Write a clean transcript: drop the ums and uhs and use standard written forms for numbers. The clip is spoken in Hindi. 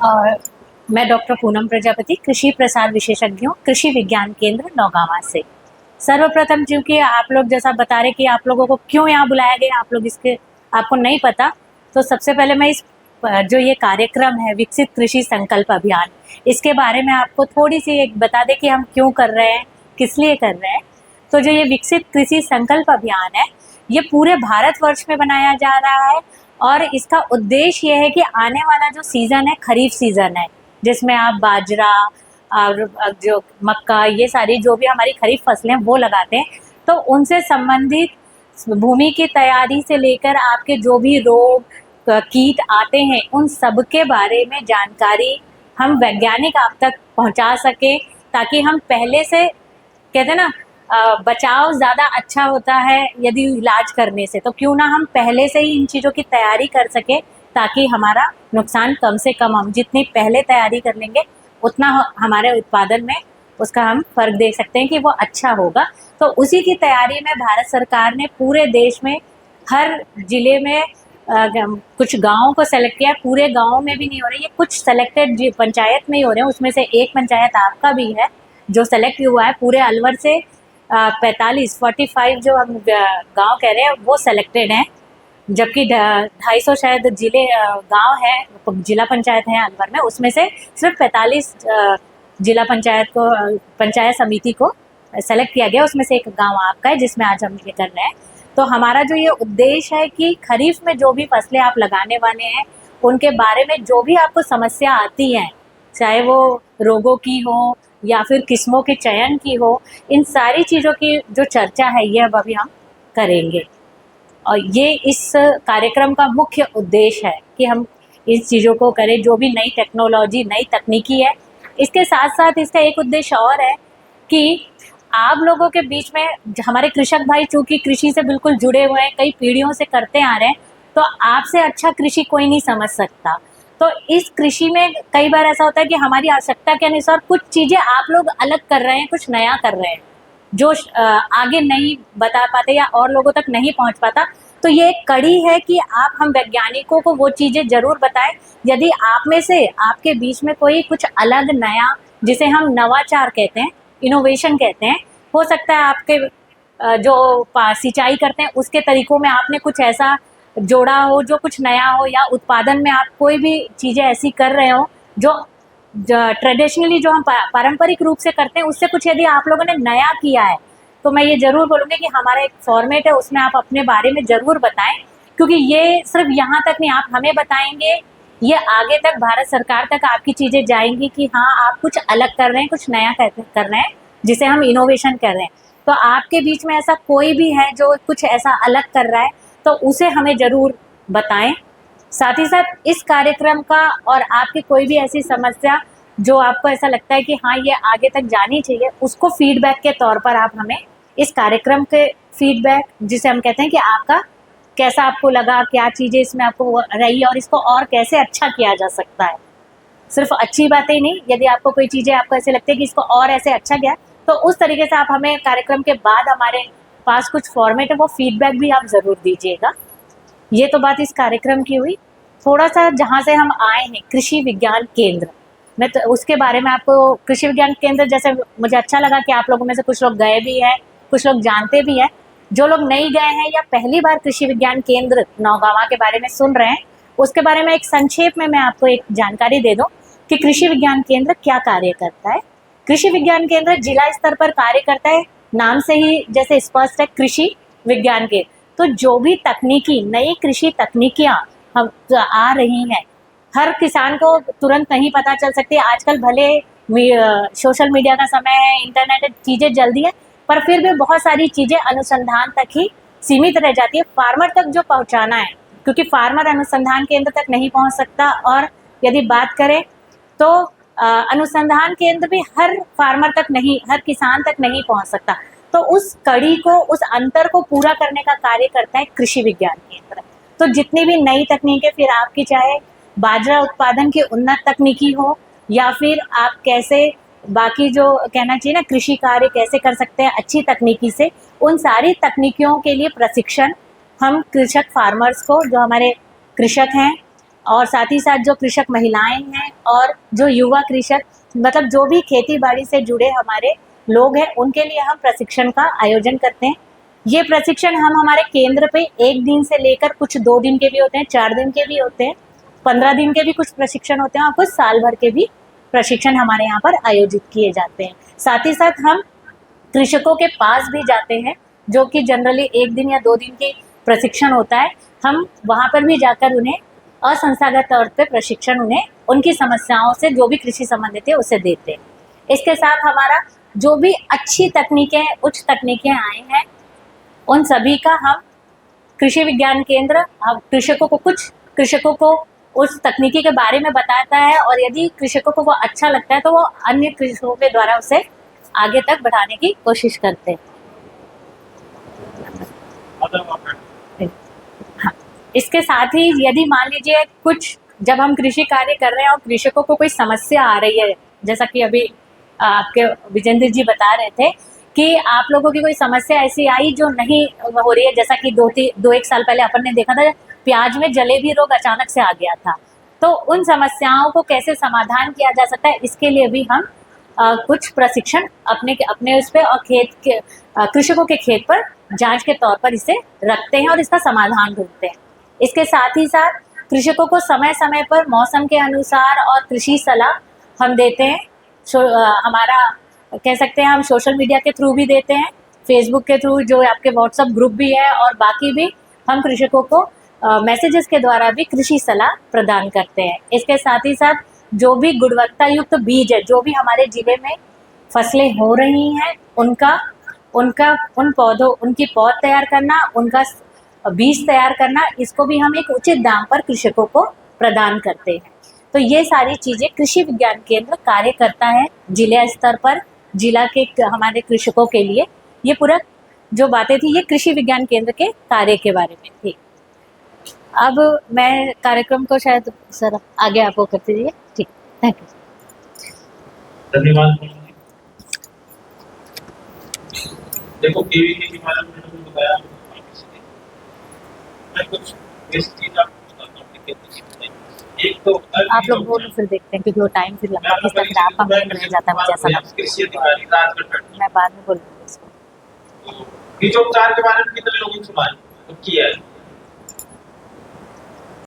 और मैं डॉक्टर पूनम प्रजापति, कृषि प्रसार विशेषज्ञों, कृषि विज्ञान केंद्र नौगांवा से। सर्वप्रथम, क्योंकि आप लोग जैसा बता रहे कि आप लोगों को क्यों यहाँ बुलाया गया, आप लोग इसके आपको नहीं पता, तो सबसे पहले मैं इस जो ये कार्यक्रम है विकसित कृषि संकल्प अभियान, इसके बारे में आपको थोड़ी सी एक बता दें कि हम क्यों कर रहे हैं, किस लिए कर रहे हैं। तो जो ये विकसित कृषि संकल्प अभियान है, ये पूरे भारतवर्ष में बनाया जा रहा है और इसका उद्देश्य ये है कि आने वाला जो सीज़न है, खरीफ सीज़न है, जिसमें आप बाजरा और जो मक्का, ये सारी जो भी हमारी खरीफ फसलें वो लगाते हैं, तो उनसे संबंधित भूमि की तैयारी से लेकर आपके जो भी रोग कीट आते हैं, उन सब के बारे में जानकारी हम वैज्ञानिक आप तक पहुंचा सकें, ताकि हम पहले से, कहते हैं ना, बचाव ज़्यादा अच्छा होता है यदि इलाज करने से, तो क्यों ना हम पहले से ही इन चीज़ों की तैयारी कर सकें, ताकि हमारा नुकसान कम से कम, हम जितनी पहले तैयारी कर लेंगे उतना हमारे उत्पादन में उसका हम फ़र्क देख सकते हैं कि वो अच्छा होगा। तो उसी की तैयारी में भारत सरकार ने पूरे देश में हर ज़िले में कुछ गाँवों को सेलेक्ट किया है। पूरे गाँव में भी नहीं हो रहे, ये कुछ सेलेक्टेड पंचायत में ही हो रहे हैं। उसमें से एक पंचायत आपका भी है जो सेलेक्ट हुआ है। पूरे अलवर से 45 जो हम गांव कह रहे हैं वो सेलेक्टेड हैं, जबकि 250 शायद गांव है, जिला पंचायत है अलवर में, उसमें से सिर्फ 45 जिला पंचायत समिति को सेलेक्ट किया गया। उसमें से एक गांव आपका है जिसमें आज हम ये कर रहे हैं। तो हमारा जो ये उद्देश्य है कि खरीफ में जो भी फसलें आप लगाने वाले हैं, उनके बारे में जो भी आपको समस्या आती है, चाहे वो रोगों की हो या फिर किस्मों के चयन की हो, इन सारी चीज़ों की जो चर्चा है ये अब अभी हम करेंगे। और ये इस कार्यक्रम का मुख्य उद्देश्य है कि हम इस चीज़ों को करें, जो भी नई टेक्नोलॉजी, नई तकनीकी है। इसके साथ साथ इसका एक उद्देश्य और है कि आप लोगों के बीच में हमारे कृषक भाई चूँकि कृषि से बिल्कुल जुड़े हुए हैं, कई पीढ़ियों से करते आ रहे हैं, तो आपसे अच्छा कृषि कोई नहीं समझ सकता। तो इस कृषि में कई बार ऐसा होता है कि हमारी आवश्यकता के अनुसार कुछ चीज़ें आप लोग अलग कर रहे हैं, कुछ नया कर रहे हैं, जो आगे नहीं बता पाते या और लोगों तक नहीं पहुंच पाता। तो ये एक कड़ी है कि आप हम वैज्ञानिकों को वो चीज़ें ज़रूर बताएं। यदि आप में से आपके बीच में कोई कुछ अलग नया, जिसे हम नवाचार कहते हैं, इनोवेशन कहते हैं, हो सकता है आपके जो सिंचाई करते हैं उसके तरीकों में आपने कुछ ऐसा जोड़ा हो जो कुछ नया हो, या उत्पादन में आप कोई भी चीज़ें ऐसी कर रहे हो जो ट्रेडिशनली जो हम पारंपरिक रूप से करते हैं, उससे कुछ यदि आप लोगों ने नया किया है, तो मैं ये ज़रूर बोलूँगी कि हमारा एक फॉर्मेट है, उसमें आप अपने बारे में ज़रूर बताएं। क्योंकि ये सिर्फ यहाँ तक नहीं, आप हमें बताएंगे, ये आगे तक भारत सरकार तक आपकी चीज़ें जाएंगी कि हाँ आप कुछ अलग कर रहे हैं, कुछ नया कर रहे हैं, जिसे हम इनोवेशन कर रहे हैं। तो आपके बीच में ऐसा कोई भी है जो कुछ ऐसा अलग कर रहा है, तो उसे हमें ज़रूर बताएं। साथ ही साथ इस कार्यक्रम का और आपकी कोई भी ऐसी समस्या जो आपको ऐसा लगता है कि हाँ ये आगे तक जानी चाहिए, उसको फीडबैक के तौर पर आप हमें इस कार्यक्रम के फीडबैक, जिसे हम कहते हैं कि आपका कैसा आपको लगा, क्या चीज़ें इसमें आपको रही और इसको और कैसे अच्छा किया जा सकता है। सिर्फ अच्छी बातें ही नहीं, यदि आपको कोई चीज़ें आपको ऐसे लगती है कि इसको और ऐसे अच्छा किया, तो उस तरीके से आप हमें कार्यक्रम के बाद हमारे पास कुछ फॉर्मेट है, वो फीडबैक भी आप ज़रूर दीजिएगा। ये तो बात इस कार्यक्रम की हुई। थोड़ा सा जहाँ से हम आए हैं, कृषि विज्ञान केंद्र, मैं तो उसके बारे में आपको, कृषि विज्ञान केंद्र जैसे मुझे अच्छा लगा कि आप लोगों में से कुछ लोग गए भी हैं, कुछ लोग जानते भी हैं। जो लोग नहीं गए हैं या पहली बार कृषि विज्ञान केंद्र नौगांवा के बारे में सुन रहे हैं, उसके बारे में एक संक्षेप में मैं आपको एक जानकारी दे दूं कि कृषि विज्ञान केंद्र क्या कार्य करता है। कृषि विज्ञान केंद्र जिला स्तर पर कार्य करता है, नाम से ही जैसे स्पष्ट है, कृषि विज्ञान केंद्र। तो जो भी तकनीकी, नई कृषि तकनीकियाँ हम आ रही हैं, हर किसान को तुरंत नहीं पता चल सकती। आजकल भले सोशल मीडिया का समय है, इंटरनेट है, चीज़ें जल्दी है, पर फिर भी बहुत सारी चीज़ें अनुसंधान तक ही सीमित रह जाती है। फार्मर तक जो पहुंचाना है, क्योंकि फार्मर अनुसंधान केंद्र तक नहीं पहुंच सकता, और यदि बात करें तो अनुसंधान केंद्र भी हर फार्मर तक नहीं, हर किसान तक नहीं पहुंच सकता। तो उस कड़ी को, उस अंतर को पूरा करने का कार्य करता है कृषि विज्ञान केंद्र। तो जितनी भी नई तकनीकें, फिर आपकी चाहे बाजरा उत्पादन की उन्नत तकनीकी हो, या फिर आप कैसे बाकी जो कहना चाहिए ना, कृषि कार्य कैसे कर सकते हैं अच्छी तकनीकी से, उन सारी तकनीकियों के लिए प्रशिक्षण हम कृषक फार्मर्स को, जो हमारे कृषक हैं और साथ ही साथ जो कृषक महिलाएं हैं और जो युवा कृषक, मतलब जो भी खेती बाड़ी से जुड़े हमारे लोग हैं, उनके लिए हम प्रशिक्षण का आयोजन करते हैं। ये प्रशिक्षण हम हमारे केंद्र पे 1 दिन से लेकर कुछ 2 दिन के भी होते हैं, 4 दिन के भी होते हैं, 15 दिन के भी कुछ प्रशिक्षण होते हैं और कुछ साल भर के भी प्रशिक्षण हमारे यहाँ पर आयोजित किए जाते हैं। साथ ही साथ हम कृषकों के पास भी जाते हैं, जो कि जनरली 1 दिन या 2 दिन की प्रशिक्षण होता है। हम वहाँ पर भी जाकर उन्हें असंस्थागत तौर पे प्रशिक्षण उन्हें उनकी समस्याओं से जो भी कृषि संबंधित है उसे देते हैं। इसके साथ हमारा जो भी अच्छी तकनीकें, उच्च तकनीकें आई हैं, उन सभी का हम कृषि विज्ञान केंद्र कुछ कृषकों को उस तकनीकी के बारे में बताता है और यदि कृषकों को वो अच्छा लगता है तो वो अन्य कृषकों के द्वारा उसे आगे तक बढ़ाने की कोशिश करते हैं। हाँ, इसके साथ ही यदि मान लीजिए कुछ जब हम कृषि कार्य कर रहे हैं और कृषकों को कोई समस्या आ रही है, जैसा कि अभी आपके विजेंद्र जी बता रहे थे कि आप लोगों की कोई समस्या ऐसी आई जो नहीं हो रही है, जैसा कि 2-1 साल पहले अपन ने देखा था प्याज में जलेबी रोग अचानक से आ गया था, तो उन समस्याओं को कैसे समाधान किया जा सकता है, इसके लिए भी हम कुछ प्रशिक्षण अपने उस पे और खेत के कृषकों के खेत पर जांच के तौर पर इसे रखते हैं और इसका समाधान ढूंढते हैं। इसके साथ ही साथ कृषकों को समय समय पर मौसम के अनुसार और कृषि सलाह हम देते हैं। हमारा कह सकते हैं हम सोशल मीडिया के थ्रू भी देते हैं, फेसबुक के थ्रू, जो आपके व्हाट्सएप ग्रुप भी है, और बाकी भी हम कृषकों को मैसेजेस के द्वारा भी कृषि सलाह प्रदान करते हैं। इसके साथ ही साथ जो भी गुणवत्ता युक्त बीज है, जो भी हमारे जिले में फसलें हो रही हैं, उनकी पौध तैयार करना, उनका बीज तैयार करना, इसको भी हम एक उचित दाम पर कृषकों को प्रदान करते हैं। तो ये सारी चीज़ें कृषि विज्ञान केंद्र कार्य करता है जिला स्तर पर, जिला के हमारे कृषकों के लिए। ये पूरा जो बातें थी ये कृषि विज्ञान केंद्र के कार्य के बारे में थी। अब मैं कार्यक्रम को शायद सर आगे आपको करते दीजिए। ठीक, थैंक यू। धन्यवाद। देखो केवीके के बारे में मैंने बताया, मैं कुछ बेसिक चीज आपको बताता हूँ। एक तो आप लोग बोलो, फिर देखते हैं, क्योंकि वो टाइम फिर लंबा किस तरह आपका मेन रह जाता है, मुझे ऐसा लगता कृषि अधिकारी राजगढ़, मैं बाद में बोलूँगी इसको। बीजोपचार के बारे में कितने लोगों ने सुना है, तो किया है?